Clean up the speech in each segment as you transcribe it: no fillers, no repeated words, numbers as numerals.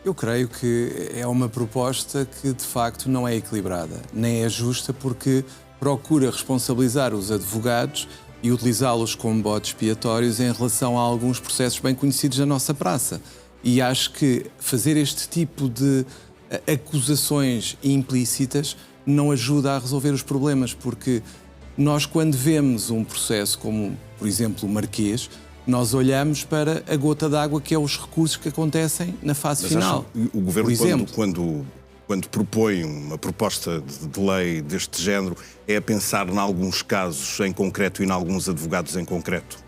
Eu creio que é uma proposta que, de facto, não é equilibrada, nem é justa, porque procura responsabilizar os advogados e utilizá-los como bodes expiatórios em relação a alguns processos bem conhecidos da nossa praça. E acho que fazer este tipo de acusações implícitas não ajuda a resolver os problemas, porque nós, quando vemos um processo como, por exemplo, o Marquês, nós olhamos para a gota d'água, que é os recursos que acontecem na fase final. O Governo, quando propõe uma proposta de lei deste género, é a pensar em alguns casos em concreto e em alguns advogados em concreto?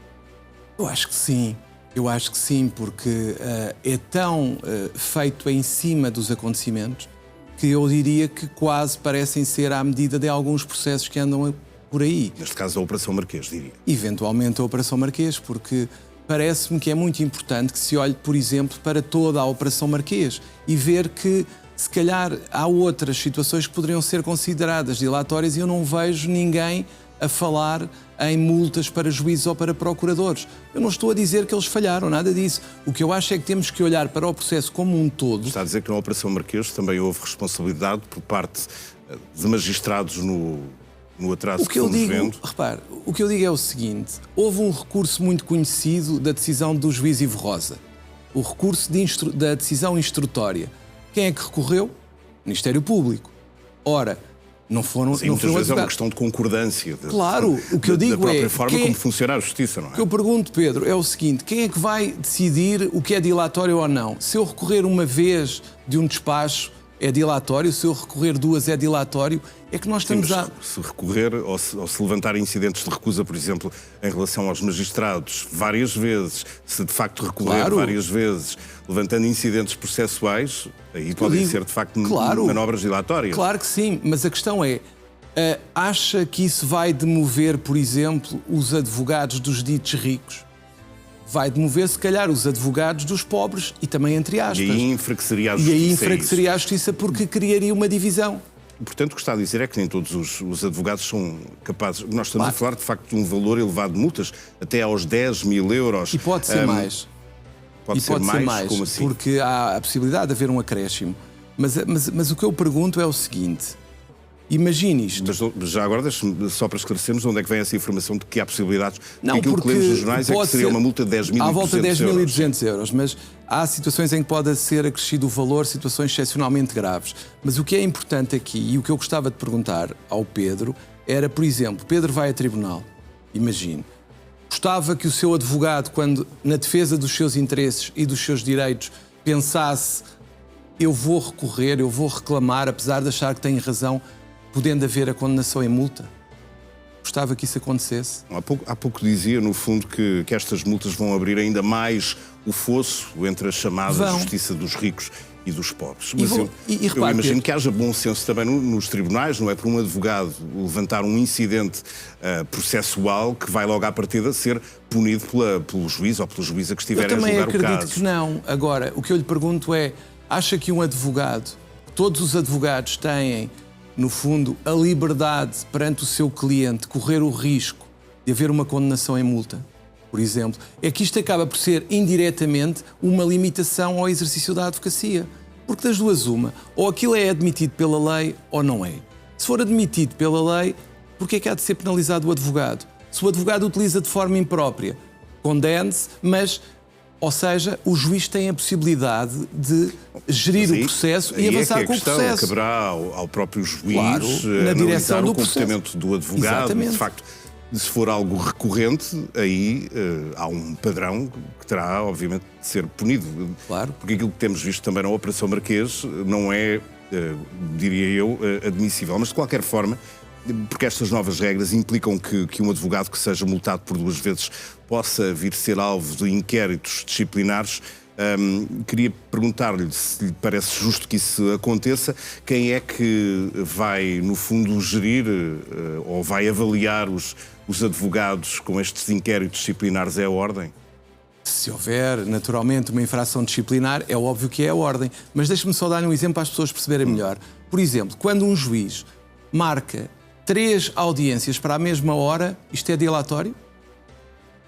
Eu acho que sim. Eu acho que sim, porque é tão feito em cima dos acontecimentos que eu diria que quase parecem ser à medida de alguns processos que andam por aí. Neste caso, a Operação Marquês, diria. Eventualmente a Operação Marquês, porque parece-me que é muito importante que se olhe, por exemplo, para toda a Operação Marquês e ver que, se calhar, há outras situações que poderiam ser consideradas dilatórias e eu não vejo ninguém a falar em multas para juízes ou para procuradores. Eu não estou a dizer que eles falharam, nada disso. O que eu acho é que temos que olhar para o processo como um todo. Está a dizer que na Operação Marquês também houve responsabilidade por parte de magistrados no atraso que fomos vendo? Repare, o que eu digo é o seguinte: houve um recurso muito conhecido da decisão do juiz Ivo Rosa, o recurso da decisão instrutória. Quem é que recorreu? O Ministério Público. Ora, não foram Sim, muitas vezes é uma questão de concordância. Claro, o que eu digo é... Da própria forma como funciona a justiça, não é? O que eu pergunto, Pedro, é o seguinte: quem é que vai decidir o que é dilatório ou não? Se eu recorrer uma vez de um despacho, é dilatório? Se eu recorrer duas, é dilatório? É que nós estamos Se recorrer ou se levantar incidentes de recusa, por exemplo, em relação aos magistrados, várias vezes, se de facto recorrer várias vezes, levantando incidentes processuais, aí podem ser de facto manobras dilatórias. Claro que sim, mas a questão é, acha que isso vai demover, por exemplo, os advogados dos ditos ricos? Vai demover, se calhar, os advogados dos pobres e também entre aspas. E aí enfraqueceria a justiça. E aí enfraqueceria a justiça porque criaria uma divisão. Portanto, o que está a dizer é que nem todos os advogados são capazes... Nós estamos a falar, de facto, de um valor elevado de multas, até aos 10 mil euros. E pode ser mais. Pode ser mais? Como assim? Porque há a possibilidade de haver um acréscimo. Mas o que eu pergunto é o seguinte: imagine isto. Mas já agora, deixe-me só para esclarecermos onde é que vem essa informação de que há possibilidades. Não, aquilo que lemos nos jornais é que seria uma multa de 10.200 euros. À volta de 10.200 euros, mas há situações em que pode ser acrescido o valor, situações excepcionalmente graves. Mas o que é importante aqui, e o que eu gostava de perguntar ao Pedro, era, por exemplo, Pedro vai a tribunal, imagine. Gostava que o seu advogado, quando na defesa dos seus interesses e dos seus direitos, pensasse: eu vou recorrer, eu vou reclamar, apesar de achar que tem razão, podendo haver a condenação em multa? Gostava que isso acontecesse? Há pouco dizia, no fundo, que estas multas vão abrir ainda mais o fosso entre a chamada justiça dos ricos e dos pobres. Mas eu imagino que haja bom senso também nos tribunais, não é? Por um advogado levantar um incidente processual que vai logo à partida ser punido pelo juiz ou pela juíza que estiver a julgar o caso. Eu também acredito que não. Agora, o que eu lhe pergunto é: acha que um advogado, todos os advogados têm, no fundo, a liberdade perante o seu cliente de correr o risco de haver uma condenação em multa, por exemplo? É que isto acaba por ser, indiretamente, uma limitação ao exercício da advocacia. Porque das duas uma, ou aquilo é admitido pela lei ou não é. Se for admitido pela lei, porque é que há de ser penalizado o advogado? Se o advogado utiliza de forma imprópria, condene-se, mas... Ou seja, o juiz tem a possibilidade de gerir o processo e avançar com o processo. Caberá ao próprio juiz na direção do comportamento do advogado. Exatamente. De facto, se for algo recorrente, aí há um padrão que terá, obviamente, de ser punido. Claro. Porque aquilo que temos visto também na Operação Marquês não é, diria eu, admissível. Mas, de qualquer forma, porque estas novas regras implicam que um advogado que seja multado por duas vezes possa vir ser alvo de inquéritos disciplinares. Queria perguntar-lhe se lhe parece justo que isso aconteça. Quem é que vai, no fundo, gerir ou vai avaliar os advogados com estes inquéritos disciplinares? É a Ordem? Se houver, naturalmente, uma infração disciplinar, é óbvio que é a Ordem. Mas deixe-me só dar um exemplo para as pessoas perceberem melhor. Por exemplo, quando um juiz marca 3 audiências para a mesma hora, isto é dilatório?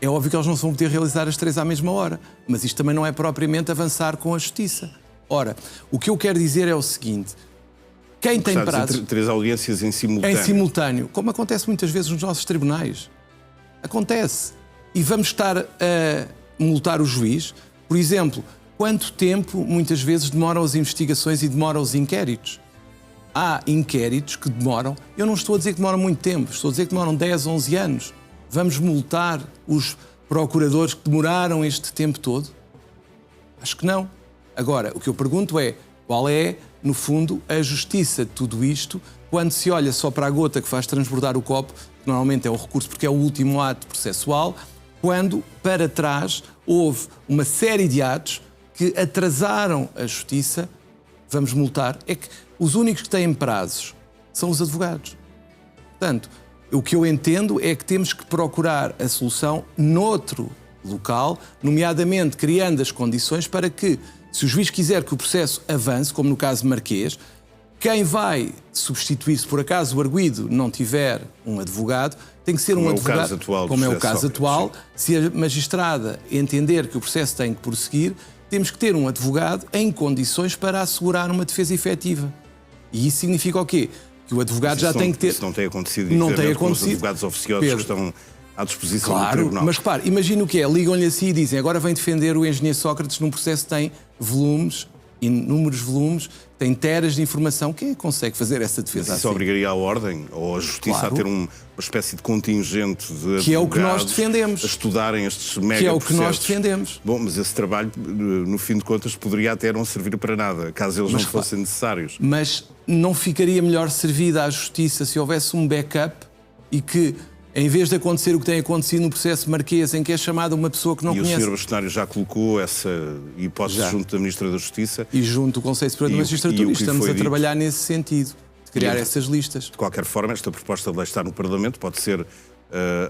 É óbvio que eles não vão poder realizar as 3 à mesma hora, mas isto também não é propriamente avançar com a justiça. Ora, o que eu quero dizer é o seguinte: quem tem prazos... 3 audiências em simultâneo. Em simultâneo, como acontece muitas vezes nos nossos tribunais. Acontece. E vamos estar a multar o juiz. Por exemplo, quanto tempo muitas vezes demoram as investigações e demoram os inquéritos? Há inquéritos que demoram, eu não estou a dizer que demoram muito tempo, estou a dizer que demoram 10, 11 anos. Vamos multar os procuradores que demoraram este tempo todo? Acho que não. Agora, o que eu pergunto é, qual é, no fundo, a justiça de tudo isto, quando se olha só para a gota que faz transbordar o copo, que normalmente é o recurso porque é o último ato processual, quando, para trás, houve uma série de atos que atrasaram a justiça, vamos multar. É que os únicos que têm prazos são os advogados. Portanto, o que eu entendo é que temos que procurar a solução noutro local, nomeadamente criando as condições para que, se o juiz quiser que o processo avance, como no caso Marquês, quem vai substituir, se por acaso o arguido não tiver um advogado, tem que ser um advogado, como é o caso atual. Se a magistrada entender que o processo tem que prosseguir, temos que ter um advogado em condições para assegurar uma defesa efetiva. E isso significa o quê? Que o advogado já tem que ter... Isso não tem acontecido, não tem acontecido. Com os advogados oficiosos que estão à disposição do tribunal. Claro, mas repare, imagina o que é, ligam-lhe assim e dizem agora vem defender o engenheiro Sócrates num processo que tem volumes, inúmeros volumes, tem teras de informação. Quem é que consegue fazer essa defesa assim? Isso obrigaria a ordem ou a justiça a ter uma espécie de contingente de que é o que nós defendemos. A estudarem estes mega que é o processos. Que nós defendemos. Bom, mas esse trabalho, no fim de contas, poderia até não servir para nada, caso eles não fossem necessários. Mas não ficaria melhor servida à justiça se houvesse um backup e que, em vez de acontecer o que tem acontecido no processo Marquês, em que é chamada uma pessoa que não conhece... E o Sr. Bastonário já colocou essa hipótese junto da Ministra da Justiça. E junto do Conselho Superior da Magistratura. Estamos a trabalhar nesse sentido, de criar essas listas. De qualquer forma, esta proposta de lei está no Parlamento, pode ser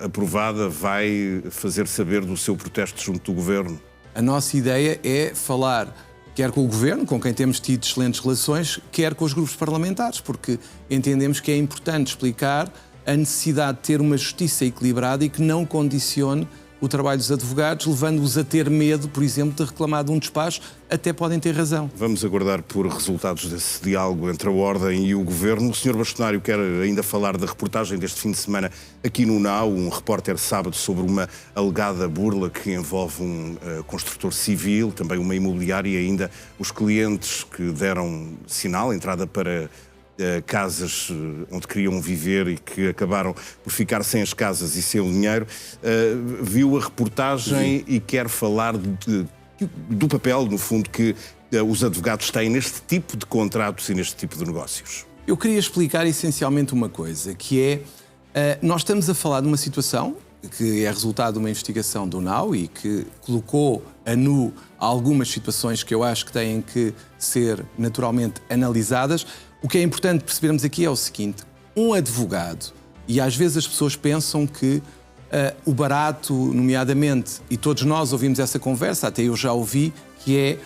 aprovada, vai fazer saber do seu protesto junto do Governo? A nossa ideia é falar, quer com o Governo, com quem temos tido excelentes relações, quer com os grupos parlamentares, porque entendemos que é importante explicar a necessidade de ter uma justiça equilibrada e que não condicione o trabalho dos advogados, levando-os a ter medo, por exemplo, de reclamar de um despacho, até podem ter razão. Vamos aguardar por resultados desse diálogo entre a Ordem e o Governo. O Sr. Bastonário quer ainda falar da reportagem deste fim de semana aqui no NAU, um repórter sábado sobre uma alegada burla que envolve um construtor civil, também uma imobiliária e ainda os clientes que deram sinal, entrada para casas onde queriam viver e que acabaram por ficar sem as casas e sem o dinheiro. Viu a reportagem e quer falar do papel, no fundo, que os advogados têm neste tipo de contratos e neste tipo de negócios. Eu queria explicar essencialmente uma coisa, que é, nós estamos a falar de uma situação que é resultado de uma investigação do NAU e que colocou a nu algumas situações que eu acho que têm que ser naturalmente analisadas. O que é importante percebermos aqui é o seguinte: um advogado, e às vezes as pessoas pensam que o barato, nomeadamente, e todos nós ouvimos essa conversa, até eu já ouvi, que é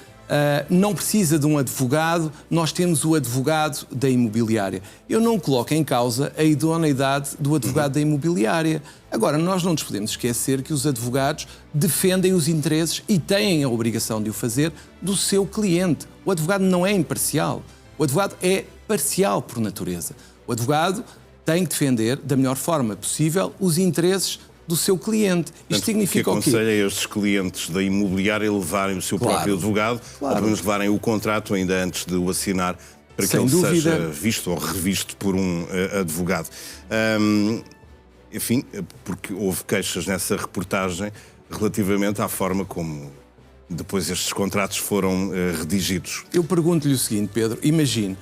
não precisa de um advogado, nós temos o advogado da imobiliária. Eu não coloco em causa a idoneidade do advogado da imobiliária. Agora, nós não nos podemos esquecer que os advogados defendem os interesses, e têm a obrigação de o fazer, do seu cliente. O advogado não é imparcial. O advogado é parcial por natureza. O advogado tem que defender da melhor forma possível os interesses do seu cliente. Isto significa o quê? O que aconselha a estes clientes da imobiliária levarem o seu próprio advogado, ou pelo menos levarem o contrato ainda antes de o assinar, para que ele seja visto ou revisto por um advogado. Enfim, porque houve queixas nessa reportagem relativamente à forma como depois estes contratos foram redigidos. Eu pergunto-lhe o seguinte, Pedro, imagine,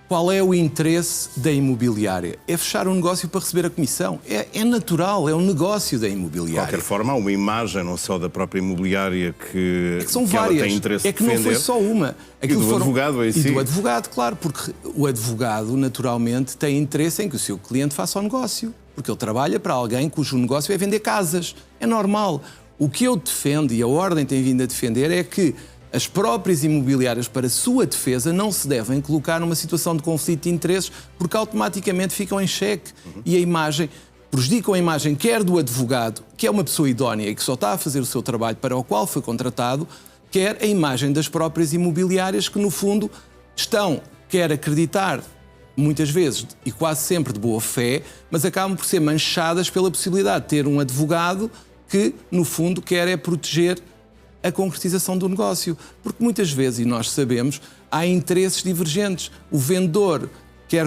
qual é o interesse da imobiliária? É fechar um negócio para receber a comissão. É natural, é um negócio da imobiliária. De qualquer forma, há uma imagem, não só da própria imobiliária, que são várias. Ela tem interesse de defender. É que não foi só uma. E do advogado em si. E do advogado, claro, porque o advogado, naturalmente, tem interesse em que o seu cliente faça o negócio. Porque ele trabalha para alguém cujo negócio é vender casas. É normal. O que eu defendo, e a Ordem tem vindo a defender, é que as próprias imobiliárias, para a sua defesa, não se devem colocar numa situação de conflito de interesses, porque automaticamente ficam em xeque. E a imagem, prejudicam a imagem quer do advogado, que é uma pessoa idónea e que só está a fazer o seu trabalho para o qual foi contratado, quer a imagem das próprias imobiliárias que, no fundo, estão, quer acreditar, muitas vezes e quase sempre de boa fé, mas acabam por ser manchadas pela possibilidade de ter um advogado que, no fundo, quer é proteger a concretização do negócio. Porque muitas vezes, e nós sabemos, há interesses divergentes. O vendedor quer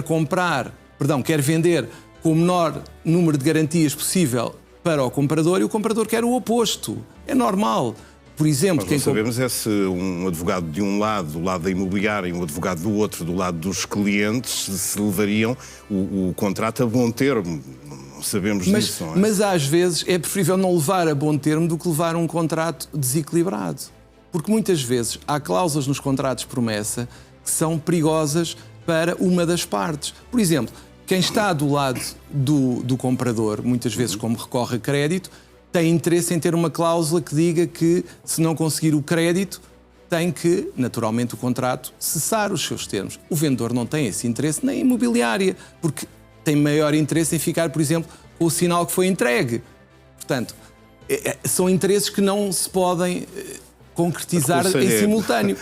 vender com o menor número de garantias possível para o comprador e o comprador quer o oposto. É normal. Por exemplo, Nós não sabemos é se um advogado de um lado, do lado da imobiliária, e um advogado do outro, do lado dos clientes, se levariam o contrato a bom termo. Não sabemos disso, não é? Mas às vezes é preferível não levar a bom termo do que levar um contrato desequilibrado. Porque muitas vezes há cláusulas nos contratos de promessa que são perigosas para uma das partes. Por exemplo, quem está do lado do comprador, muitas vezes como recorre a crédito, tem interesse em ter uma cláusula que diga que, se não conseguir o crédito, tem que, naturalmente, o contrato cessar os seus termos. O vendedor não tem esse interesse na imobiliária, porque tem maior interesse em ficar, por exemplo, com o sinal que foi entregue. Portanto, são interesses que não se podem concretizar em simultâneo.